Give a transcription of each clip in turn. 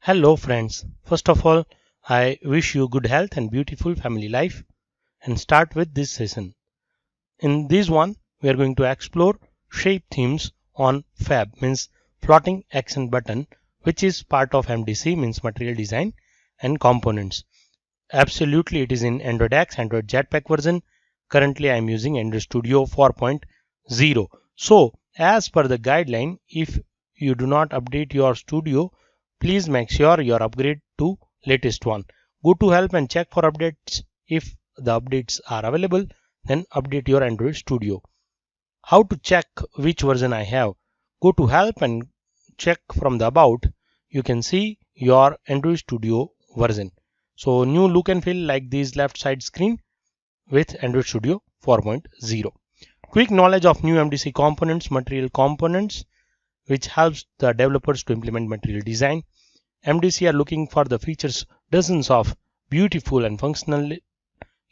Hello friends. First of all, I wish you good health and beautiful family life and start with this session. In this one, we are going to explore shape themes on FAB means floating action button, which is part of MDC means material design and components. Absolutely, it is in Android X, Android Jetpack version. Currently, I am using Android Studio 4.0. So, as per the guideline, if you do not update your studio, please make sure you are upgrade to latest one. Go to help and check for updates. If the updates are available, then update your Android Studio. How to check which version I have? Go to help and check from the about. You can see your Android Studio version. So new look and feel like this left side screen with Android Studio 4.0. Quick knowledge of new MDC components, material components, which helps the developers to implement material design. MDC are looking for the features dozens of beautiful and functional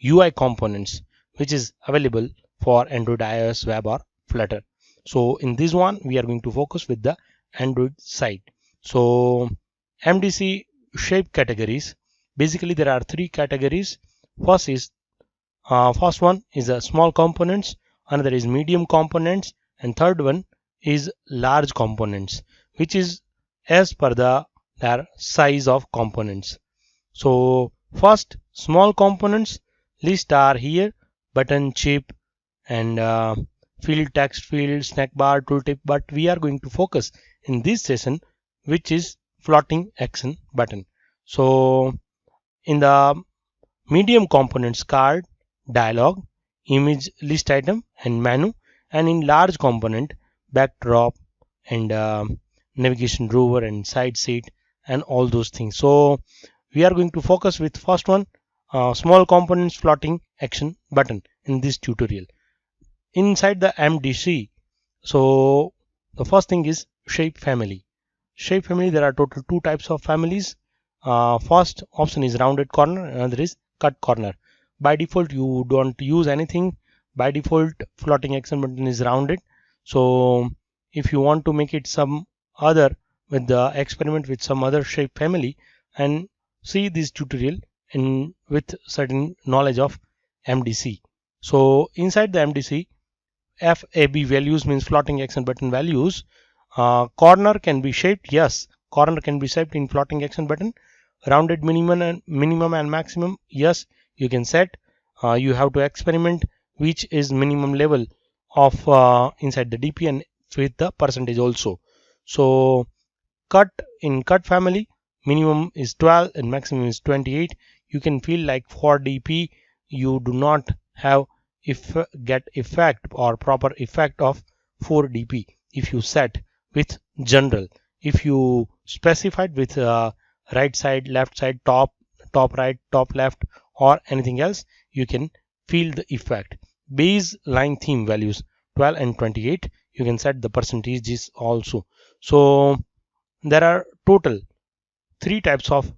UI components, which is available for Android, iOS, web or Flutter. So in this one, we are going to focus with the Android side. So MDC shape categories. Basically, there are three categories. First one is small components, another is medium components, and third one is large components, which is as per their size of components. So first, small components list are here: button, chip, and field, text field, snack bar, tooltip. But we are going to focus in this session, which is floating action button. So in the medium components, card, dialog, image, list item, and menu, and in large component, backdrop and navigation rover and side seat and all those things. So we are going to focus with first one, small components floating action button in this tutorial. Inside the MDC, so the first thing is shape family. Shape family, there are total two types of families. First option is rounded corner, another is cut corner. By default, you don't use anything. By default, floating action button is rounded. So if you want to make it some other with the experiment with some other shape family and see this tutorial in with certain knowledge of MDC. So inside the MDC, FAB values means floating action button values. Corner can be shaped. Yes, corner can be shaped in floating action button. Rounded minimum and maximum. Yes, you can set. You have to experiment which is minimum level of inside the DP and with the percentage also. So cut in cut family, minimum is 12 and maximum is 28. You can feel like for DP you do not have get effect or proper effect of 4 DP if you set with general. If you specified with right side, left side, top right, top left or anything else, you can feel the effect. Baseline theme values 12 and 28, you can set the percentages also. So there are total three types of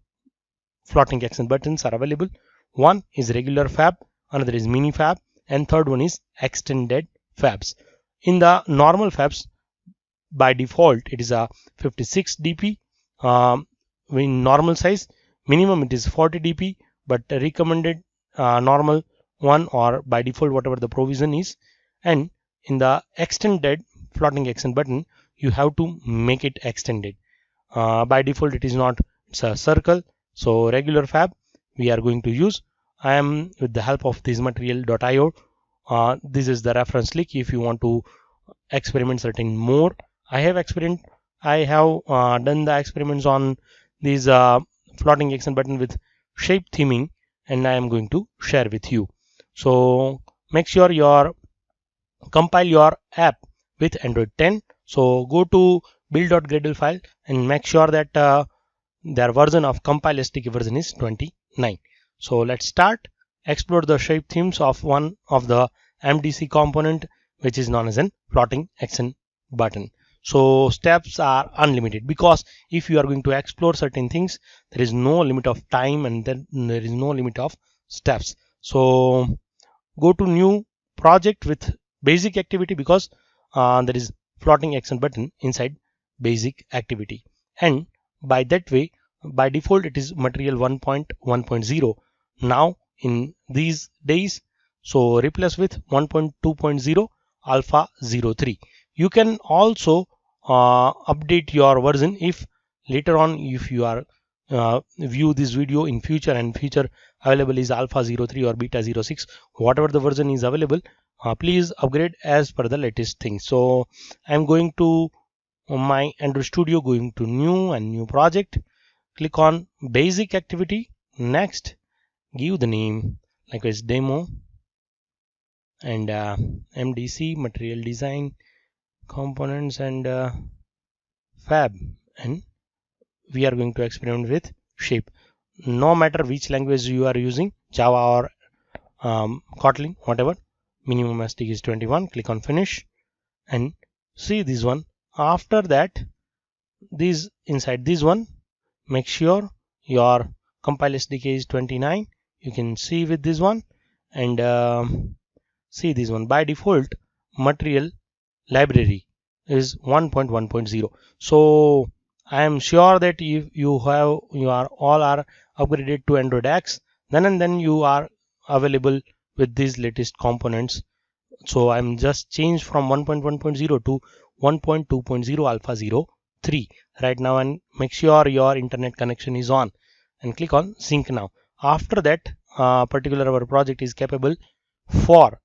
floating action buttons are available. One is regular fab, another is mini fab, and third one is extended fabs. In the normal fabs, by default it is a 56 dp. In normal size, minimum it is 40 dp, but recommended normal one or by default whatever the provision is. And in the extended floating action button, you have to make it extended. By default it is not, it's a circle. So regular fab we are going to use. I am with the help of this material.io. This is the reference link if you want to experiment certain more. I have done the experiments on these floating action button with shape theming, and I am going to share with you. So make sure you compile your app with Android 10. So go to build.gradle file and make sure that their version of compile SDK version is 29. So let's start. Explore the shape themes of one of the MDC component, which is known as an floating action button. So steps are unlimited, because if you are going to explore certain things, there is no limit of time and then there is no limit of steps. So go to new project with basic activity, because there is floating action button inside basic activity, and by that way by default it is material 1.1.0 now in these days, so replace with 1.2.0 alpha 03. You can also update your version if later on, if you are view this video in future and future available is alpha 03 or beta 06, whatever the version is available, please upgrade as per the latest thing. So I'm going to my Android Studio, going to new project, click on basic activity, next give the name likewise demo and MDC material design components and fab, and we are going to experiment with shape. No matter which language you are using, Java or Kotlin, whatever, minimum stake is 21. Click on finish and see this one. After that, this inside this one, make sure your compile SDK is 29. You can see with this one, and see this one. By default, material library is 1.1.0. So I am sure that if you are all are upgraded to Android X, then you are available with these latest components. So I'm just changed from 1.1.0 to 1.2.0 alpha 03 right now, and make sure your internet connection is on and click on sync now. After that, particular our project is capable for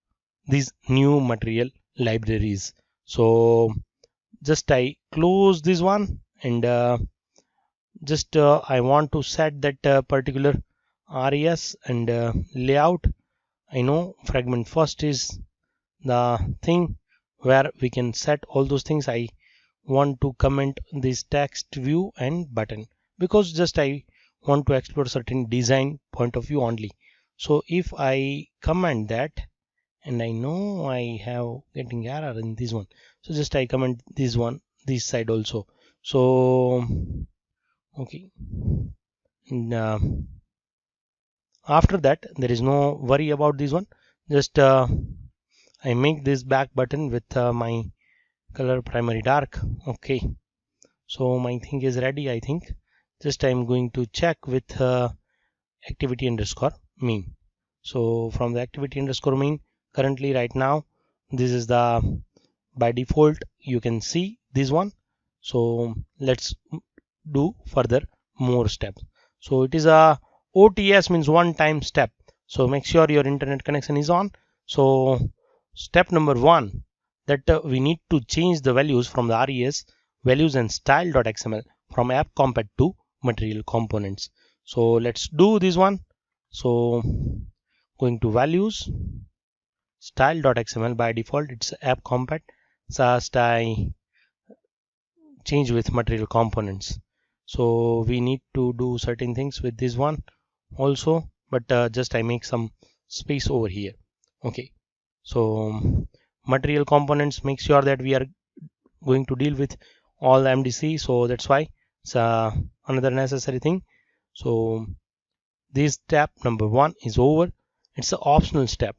these new material libraries. So just I close this one, and just I want to set that particular res and layout. I know fragment first is the thing where we can set all those things. I want to comment this text view and button because just I want to explore certain design point of view only. So if I comment that, and I know I have getting error in this one, so just I comment this one, this side also. So okay, and after that there is no worry about this one. Just I make this back button with my color primary dark. Okay, so my thing is ready, I think. Just I'm going to check with activity underscore main. So from the activity underscore main, currently right now this is the by default, you can see this one. So let's do further more steps. So it is a OTS, means one time step. So make sure your internet connection is on. So step number one, that we need to change the values from the res values and style.xml from app compat to material components. So let's do this one. So going to values, style.xml, by default it's app compat. Just I change with material components. So we need to do certain things with this one also, but just I make some space over here. Okay, so material components, make sure that we are going to deal with all MDC, so that's why it's another necessary thing. So this step number one is over. It's an optional step,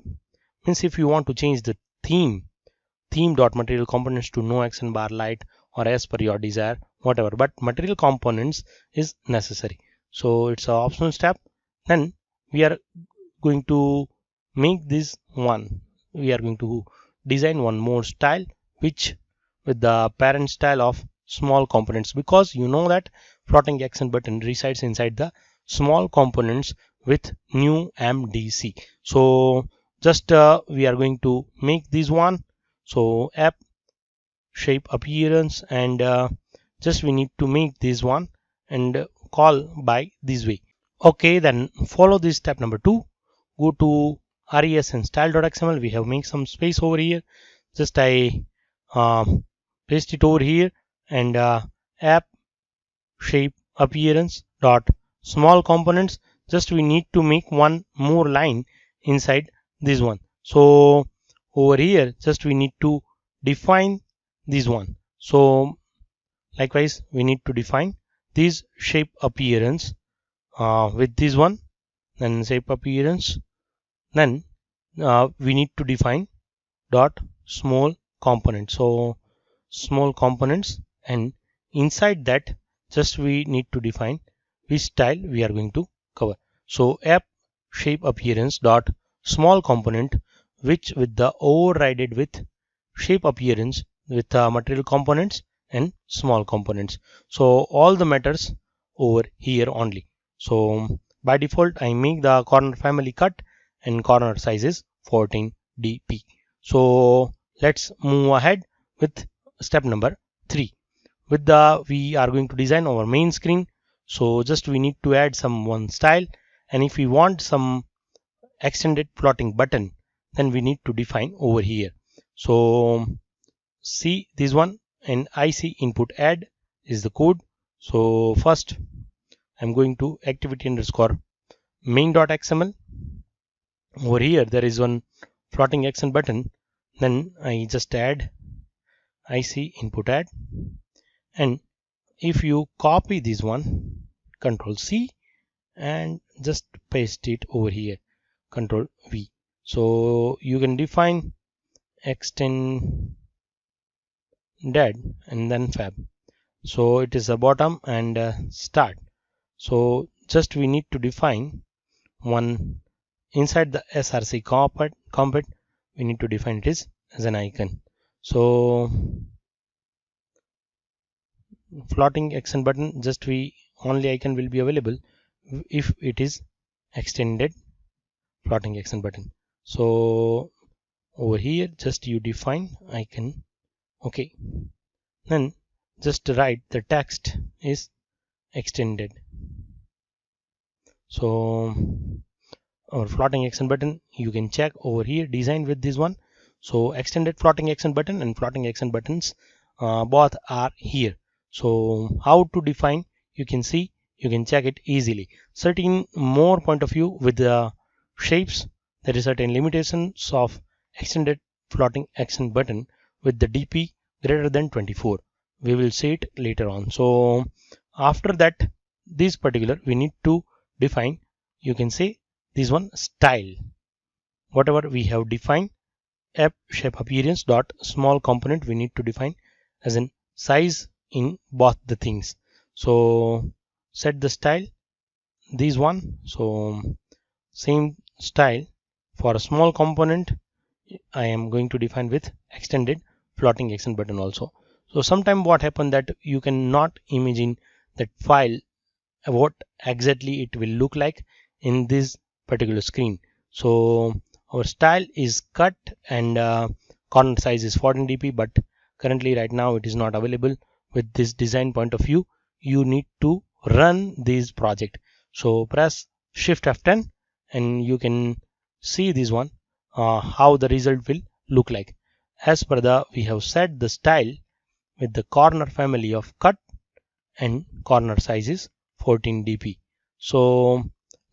means if you want to change the theme.material components to no action bar light or as per your desire, whatever, but material components is necessary. So it's an optional step. Then we are going to make this one, we are going to design one more style which with the parent style of small components, because you know that floating action button resides inside the small components with new MDC. So just we are going to make this one. So app shape appearance, and just we need to make this one and call by this way. Okay, then follow this step number two. Go to res and style.xml. We have make some space over here. Just I paste it over here, and app shape appearance dot small components. Just we need to make one more line inside this one. So over here, just we need to define this one. So likewise, we need to define this shape appearance with this one, then shape appearance. Then we need to define dot small component. So small components, and inside that just we need to define, which style we are going to cover. So app shape appearance dot small component, which with the overrided with shape appearance with material components and small components. So all the matters over here only. So by default I make the corner family cut and corner size is 14 dp. So let's move ahead with step number 3. With the we are going to design our main screen. So just we need to add some one style, and if we want some extended plotting button, then we need to define over here. So see this one, and IC input add is the code. So first I'm going to activity underscore main.xml. Over here there is one plotting action button, then I just add IC input add, and if you copy this one, Control C, and just paste it over here, Control V. So you can define extend dead and then fab. So it is a bottom and start. So just we need to define one inside the src compat, we need to define it as an icon. So floating action button, just we only icon will be available if it is extended floating action button. So over here just you define icon, okay, then just write the text is extended. So our floating action button, you can check over here design with this one. So extended floating action button and floating action buttons both are here. So how to define, you can see, you can check it easily. Certain more point of view with the shapes, there is certain limitations of extended floating action button with the dp greater than 24. We will see it later on. So after that, this particular we need to define, you can say this one style, whatever we have defined app shape appearance dot small component, we need to define as in size in both the things. So set the style this one. So same style for a small component I am going to define with extended floating action button also. So sometime what happened that you cannot imagine that file what exactly it will look like in this particular screen. So our style is cut and corner size is 14 dp, but currently right now it is not available. With this design point of view, you need to run this project. So press shift F10 and you can see this one how the result will look like. As per the we have set the style with the corner family of cut and corner size is 14 dp. So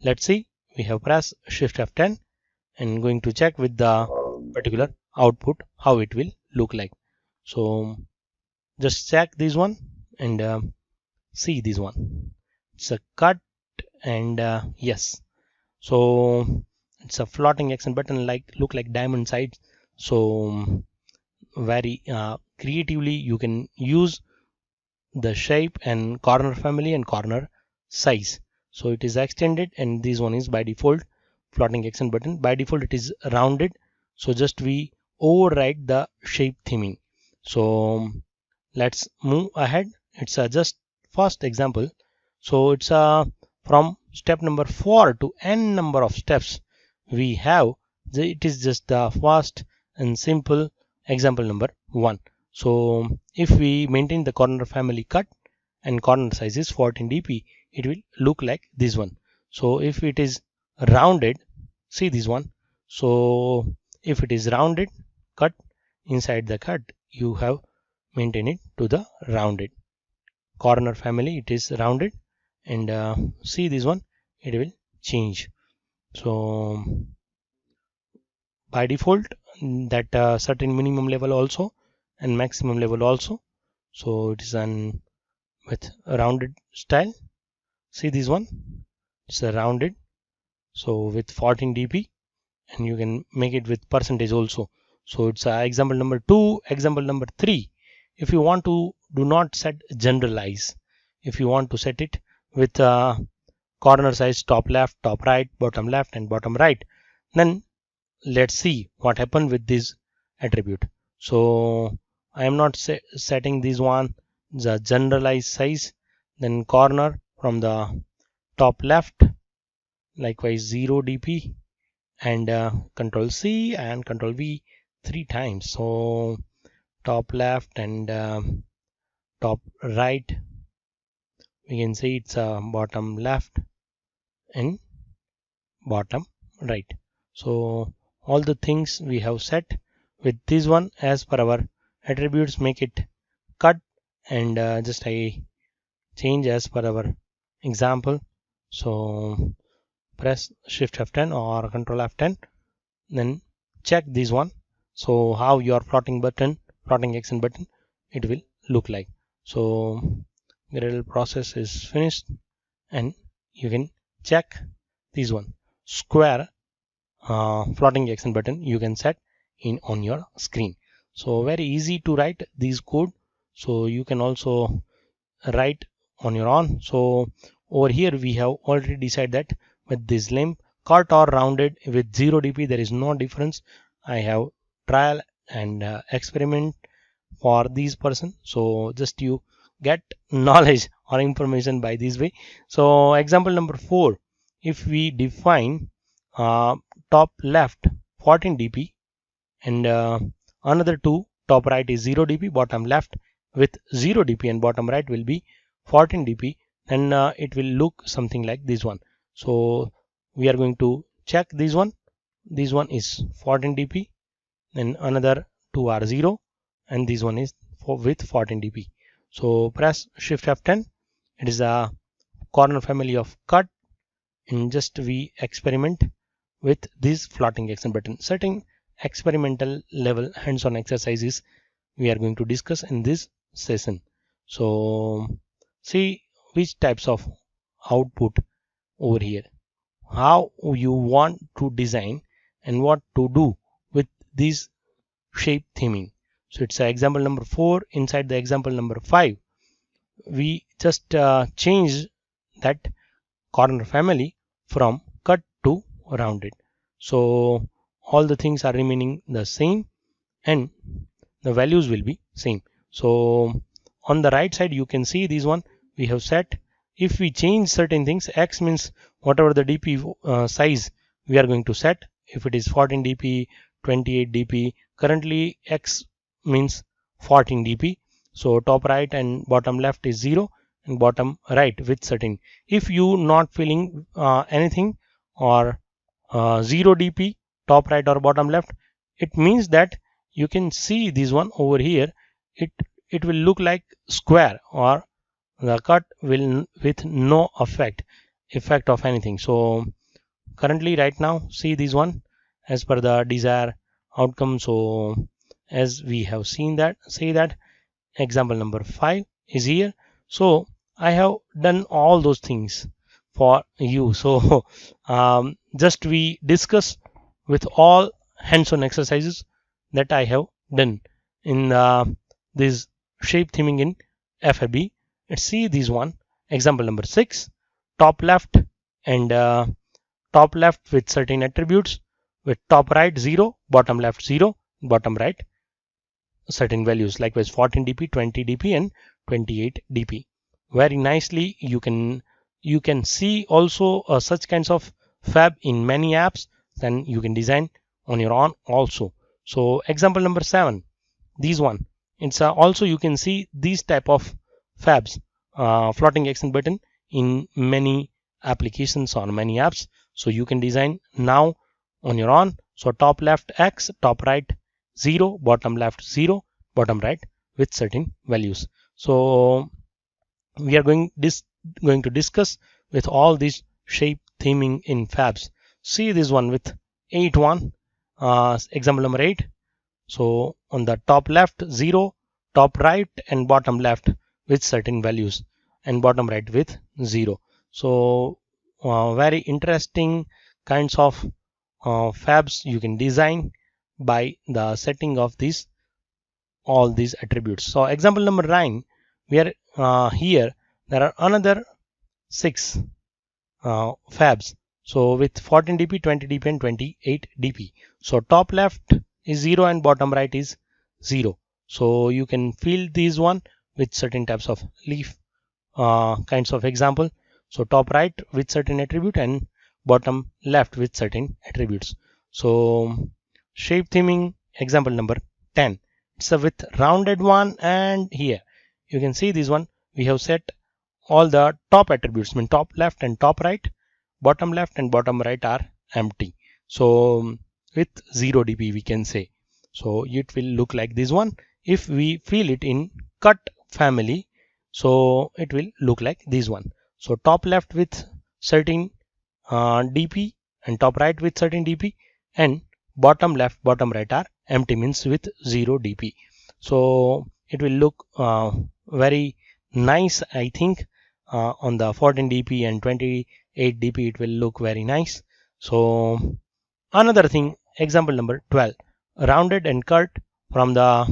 let's see, we have pressed shift F10 and going to check with the particular output how it will look like. So just check this one and see this one, it's a cut and yes, so it's a floating action button like look like diamond sides. So very creatively you can use the shape and corner family and corner size. So it is extended and this one is by default floating action button. By default it is rounded, so just we override the shape theming. So let's move ahead. It's a just first example. So it's from step number 4 to n number of steps we have. It is just the first and simple example number 1. So if we maintain the corner family cut and corner size is 14 dp, it will look like this one. So if it is rounded, see this one. So if it is rounded cut, inside the cut you have maintain it to the rounded corner family, it is rounded, and see this one, it will change. So by default that certain minimum level also and maximum level also. So it is an with a rounded style. See this one, it's a rounded, so with 14 dp, and you can make it with percentage also. So it's example number 2. Example number 3, if you want to do not set generalize, if you want to set it with corner size top left, top right, bottom left, and bottom right. Then let's see what happened with this attribute. So I am not setting this one the generalized size, then corner from the top left, likewise 0 dp, and control C and control V 3 times. So top left and top right, we can say it's bottom left and bottom right. So all the things we have set with this one as per our attributes, make it cut, and just I change as per our example. So press shift F10 or control F10, then check this one. So how your plotting action button, it will look like. So Gradle process is finished, and you can check this one square plotting action button you can set in on your screen. So very easy to write this code, so you can also write on your own. So over here we have already decided that with this limb cut or rounded with 0 dp there is no difference. I have trial and experiment for this person, so just you get knowledge or information by this way. So example number 4, if we define top left 14 dp and another two, top right is 0 dp, bottom left with 0 dp and bottom right will be 14 dp, and it will look something like this one. So we are going to check this one. This one is 14 dp, then another two are 0, and this one is with 14 dp. So press shift F10. It is a corner family of cut, and just we experiment with this plotting action button. Certain experimental level hands-on exercises we are going to discuss in this session. So see which types of output over here, how you want to design and what to do with this shape theming. So it's example number 4. Inside the example number 5, we just change that corner family from cut to rounded. So all the things are remaining the same and the values will be same. So on the right side you can see this one we have set. If we change certain things, x means whatever the dp size we are going to set. If it is 14 dp, 28 dp, currently x means 14 dp. So top right and bottom left is 0 and bottom right with certain. If you not filling anything or 0 dp top right or bottom left, it means that you can see this one over here, it will look like square, or the cut will with no effect of anything. So currently right now see this one as per the desired outcome. So as we have seen that, say that example number 5 is here. So I have done all those things for you. So just we discuss with all hands-on exercises that I have done in this shape theming in FFB. Let's see this one. Example number 6, top left and top left with certain attributes, with top right 0, bottom left 0, bottom right certain values, likewise 14 dp, 20 dp and 28 dp. Very nicely you can see also such kinds of fab in many apps, then you can design on your own also. So example number 7, this one, it's also you can see these type of fabs, floating action button in many applications or many apps. So you can design now on your own. So top left x, top right 0, bottom left 0, bottom right with certain values. So we are going to discuss with all these shape theming in fabs. See this one with 8.1, example number 8. So on the top left 0, top right and bottom left with certain values, and bottom right with 0. So very interesting kinds of fabs you can design by the setting of all these attributes. So example number 9, we are here there are another 6 fabs. So with 14 dp, 20 dp and 28 dp. So top left is 0 and bottom right is 0. So you can fill these one with certain types of leaf kinds of example. So top right with certain attribute and bottom left with certain attributes. So shape theming example number 10. It's a with rounded one, and here you can see this one we have set all the top attributes, mean top left and top right, bottom left and bottom right are empty. So with 0 dp we can say. So it will look like this one. If we fill it in cut family, so it will look like this one. So top left with certain dp and top right with certain dp, and bottom left bottom right are empty, means with 0 dp. So it will look very nice, I think. On the 14 dp and 28 dp it will look very nice. So another thing, example number 12, rounded and cut from the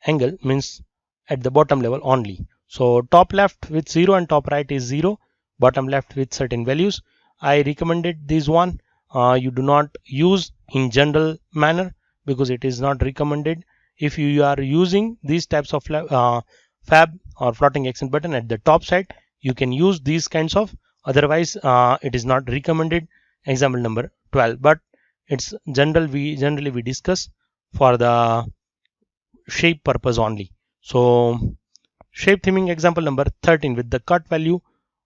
angle, means at the bottom level only. So top left with 0 and top right is 0, bottom left with certain values. I recommended this one. You do not use in general manner because it is not recommended. If you are using these types of fab or floating accent button at the top side, you can use these kinds of, otherwise it is not recommended. Example number 12, but it's generally we discuss for the shape purpose only. So shape theming example number 13 with the cut value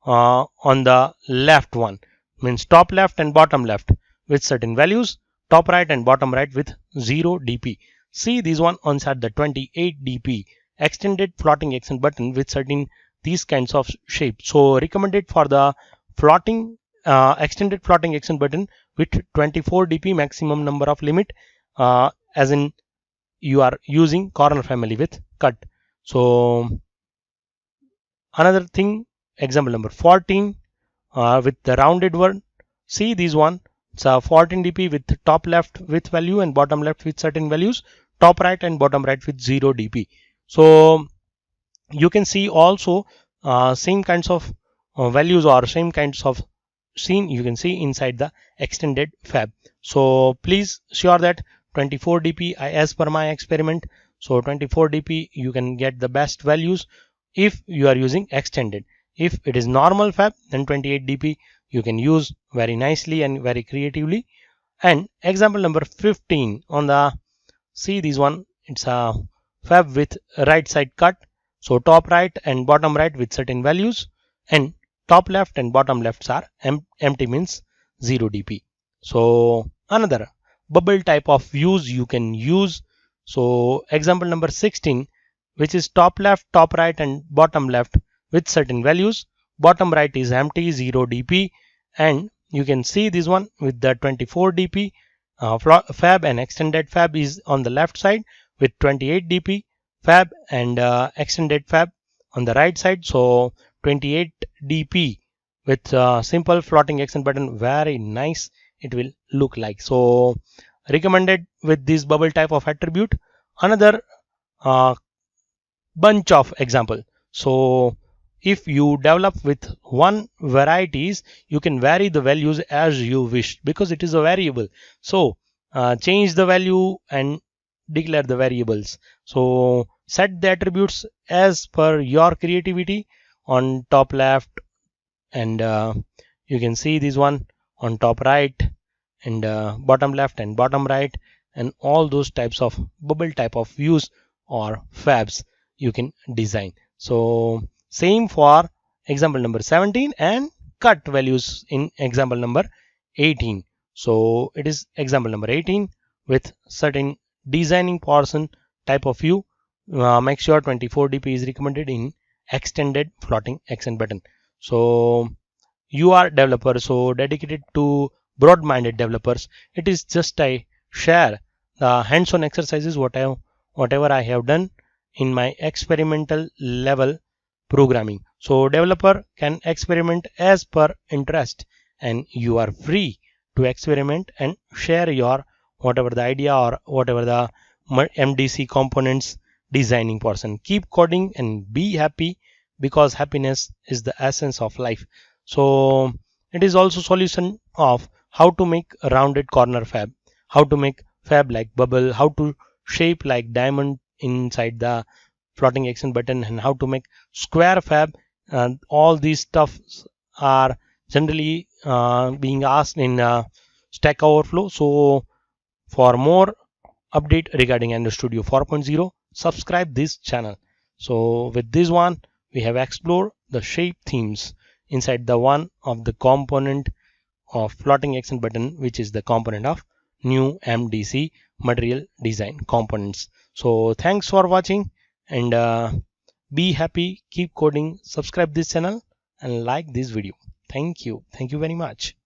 on the left one, means top left and bottom left with certain values, top right and bottom right with 0 dp. See this one on set the 28 dp extended floating accent button with certain these kinds of shape. So recommended for the floating extended floating accent button with 24 dp maximum number of limit, as in you are using corner family with cut. So another thing, example number 14 with the rounded one. See this one, it's a 14 dp with top left with value and bottom left with certain values, top right and bottom right with 0 dp. So you can see also same kinds of values or same kinds of scene you can see inside the extended fab. So please sure that 24 dp as per my experiment. So 24 dp you can get the best values if you are using extended. If it is normal fab, then 28 dp you can use very nicely and very creatively. And example number 15 on the, see this one, it's a fab with right side cut. So top right and bottom right with certain values, and top left and bottom lefts are empty, means 0 dp. So another bubble type of views you can use. So example number 16, which is top left, top right and bottom left with certain values, bottom right is empty, 0 dp, and you can see this one with the 24 dp fab, and extended fab is on the left side with 28 dp fab, and extended fab on the right side. So 28 dp with simple floating accent button, very nice it will look like. So recommended with this bubble type of attribute. Another bunch of example. So if you develop with one varieties, you can vary the values as you wish because it is a variable. So change the value and declare the variables. So set the attributes as per your creativity on top left, and you can see this one on top right, and bottom left and bottom right, and all those types of bubble type of views or fabs you can design. So same for example number 17 and cut values in example number 18. So it is example number 18 with certain designing portion type of view. Make sure 24 dp is recommended in extended floating accent button. So you are developer, so dedicated to broad-minded developers, it is just I share the hands-on exercises whatever I have done in my experimental level programming. So developer can experiment as per interest, and you are free to experiment and share your whatever the idea or whatever the MDC components designing person. Keep coding and be happy, because happiness is the essence of life. So it is also solution of how to make a rounded corner fab, how to make fab like bubble, how to shape like diamond inside the floating action button, and how to make square fab. And all these stuffs are generally being asked in Stack Overflow. So for more update regarding Android Studio 4.0, subscribe this channel. So with this one, we have explored the shape themes inside the one of the component of floating action button, which is the component of new MDC material design components. So thanks for watching, and be happy, keep coding, subscribe this channel and like this video. Thank you very much.